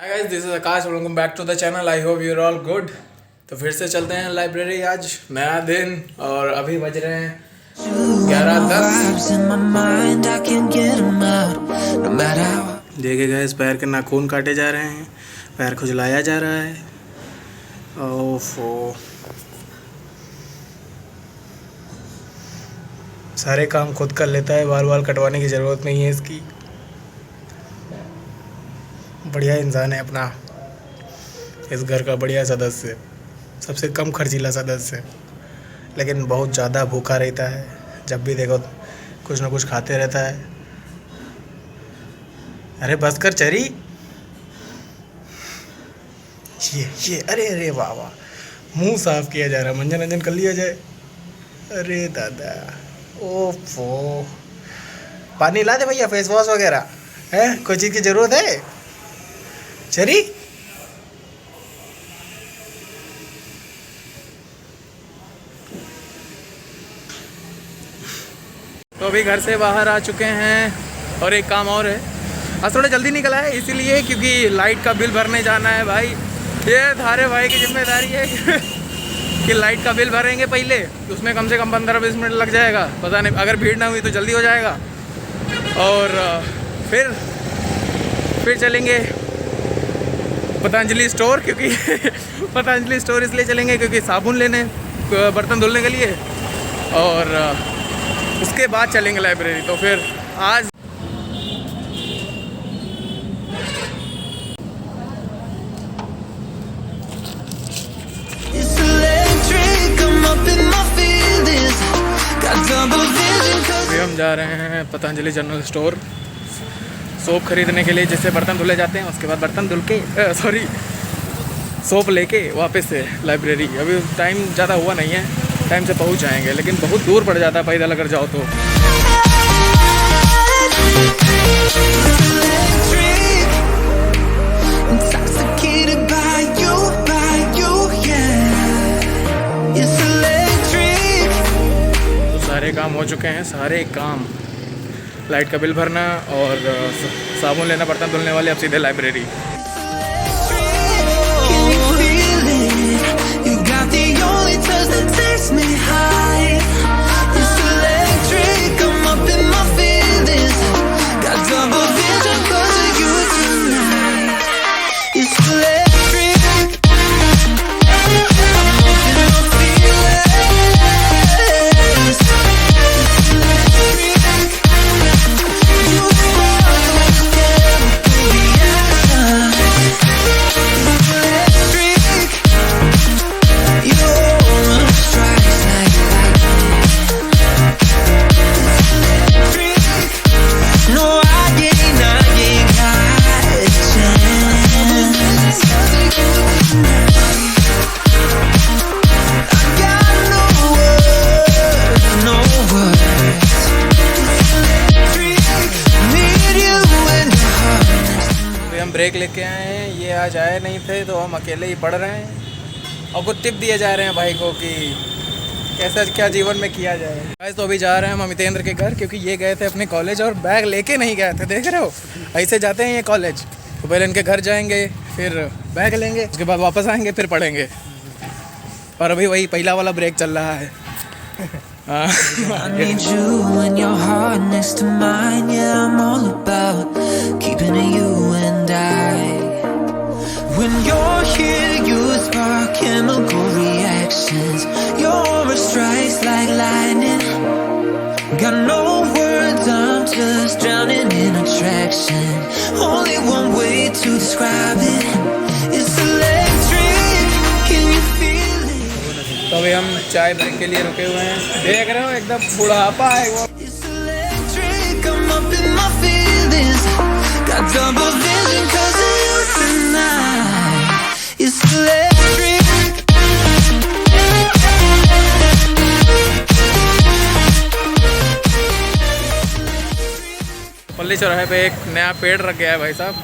Hi guys, this is Akash. Welcome back to the channel. I hope you are all good. तो फिर से चलते हैं लाइब्रेरी। आज नया दिन और अभी बज रहे हैं 11:10। देखिए गाइस, पैर के नाखून काटे जा रहे हैं, पैर खुजलाया जा रहा है। ओफो, सारे काम खुद कर लेता है, बाल बाल कटवाने की ज़रूरत नहीं है इसकी। बढ़िया इंसान है अपना, इस घर का बढ़िया सदस्य, सबसे कम खर्चीला सदस्य, लेकिन बहुत ज़्यादा भूखा रहता है। जब भी देखो कुछ ना कुछ खाते रहता है। अरे बस कर चरी। ये अरे अरे वाह वाह, मुंह साफ किया जा रहा है, मंजन अंजन कर लिया जाए। अरे दादा, ओफो, पानी ला दे भैया, फेस वॉश वगैरह है, कोई चीज़ की ज़रूरत है चरी। तो अभी घर से बाहर आ चुके हैं और एक काम और है। आज थोड़ा जल्दी निकला है इसीलिए क्योंकि लाइट का बिल भरने जाना है भाई। ये धारे भाई की जिम्मेदारी है कि लाइट का बिल भरेंगे पहले, उसमें कम से कम 15-20 मिनट लग जाएगा। पता नहीं, अगर भीड़ ना हुई तो जल्दी हो जाएगा। और फिर चलेंगे पतंजलि स्टोर, क्योंकि पतंजलि स्टोर इसलिए चलेंगे क्योंकि साबुन लेने, बर्तन धुलने के लिए, और उसके बाद चलेंगे लाइब्रेरी। तो फिर आज हम जा रहे हैं पतंजलि जनरल स्टोर सोप खरीदने के लिए, जिससे बर्तन धुले जाते हैं। उसके बाद बर्तन धुल के सोप लेके वापस से लाइब्रेरी। अभी टाइम ज़्यादा हुआ नहीं है, टाइम से पहुंच जाएंगे, लेकिन बहुत दूर पड़ जाता है पैदल अगर जाओ तो। सारे काम हो चुके हैं, सारे काम, लाइट का बिल भरना और साबुन लेना, बर्तन धुलने वाले, अब सीधे लाइब्रेरी। ब्रेक लेके आए हैं, ये आज आए नहीं थे तो हम अकेले ही पढ़ रहे हैं और कुछ टिप दिए जा रहे हैं भाई को कि कैसा क्या जीवन में किया जाए। गाइस, तो अभी जा रहे हैं हम अमितेंद्र के घर, क्योंकि ये गए थे अपने कॉलेज और बैग लेके नहीं गए थे। देख रहे हो, ऐसे जाते हैं ये कॉलेज। तो पहले इनके घर जाएंगे, फिर बैग लेंगे, उसके बाद वापस आएंगे, फिर पढ़ेंगे। और अभी वही पहला वाला ब्रेक चल रहा है। I need you and your heart next to mine. Yeah, I'm all about keeping it you and I. When you're here, you spark chemical reactions. Your aura strikes like lightning. Got no words, I'm just drowning in attraction. Only one way to describe it. It's electric. Can you feel it? तो अभी हम चाय break के लिए रुके हुए हैं। देख रहे हो, एकदम बुढ़ापा है वो। पल्ली चौराहे पे एक नया पेड़ रख गया है भाई साहब,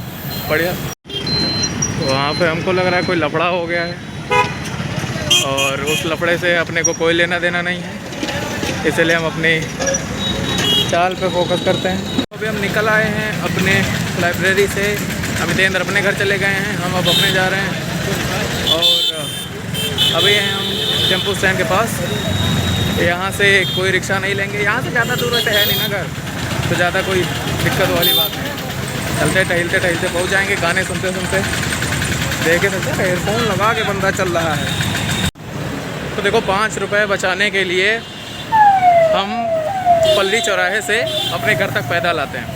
बढ़िया। वहाँ पे हमको लग रहा है कोई लफड़ा हो गया है, और उस लफड़े से अपने को कोई लेना देना नहीं है, इसलिए हम अपनी चाल पे फोकस करते हैं। अभी हम निकल आए हैं अपने लाइब्रेरी से अमितेंद्र अपने घर चले गए हैं, हम अब अपने जा रहे हैं। और अभी हैं हम टेम्पो स्टैंड के पास। यहाँ से कोई रिक्शा नहीं लेंगे, यहाँ से ज़्यादा दूर वैसे है नहीं ना घर, तो ज़्यादा कोई दिक्कत वाली बात नहीं। चलते टहलते पहुँच जाएंगे, गाने सुनते सुनते। देखे सकते हैं एयरफोन लगा के बंदा चल रहा है। तो देखो 5 रुपये बचाने के लिए हम पल्ली चौराहे से अपने घर तक पैदल आते हैं।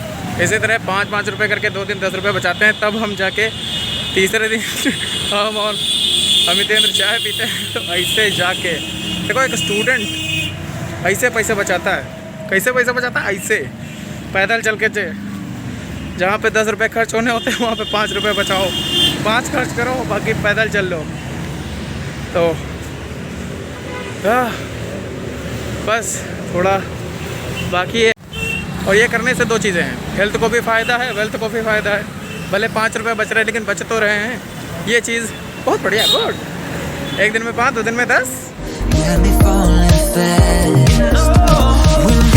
इसी तरह 5-5 रुपये करके 2 दिन 10 रुपये बचाते हैं, तब हम जाके तीसरे दिन हम और अमितेंद्र चाय पीते हैं। तो ऐसे जाके देखो एक स्टूडेंट ऐसे पैसे बचाता है। कैसे पैसे बचाता है? ऐसे पैदल चल के जहाँ पे 10 रुपये खर्च होने होते हैं वहाँ पे 5 रुपये बचाओ, 5 खर्च करो, बाकी पैदल चल लो। तो बस थोड़ा बाकी है। और ये करने से 2 चीज़ें हैं, हेल्थ को भी फ़ायदा है, वेल्थ को भी फ़ायदा है। भले 5 रुपये बच रहे हैं लेकिन बच तो रहे हैं। ये चीज़ बहुत बढ़िया, गुड। एक दिन में 5, 2 दिन में 10।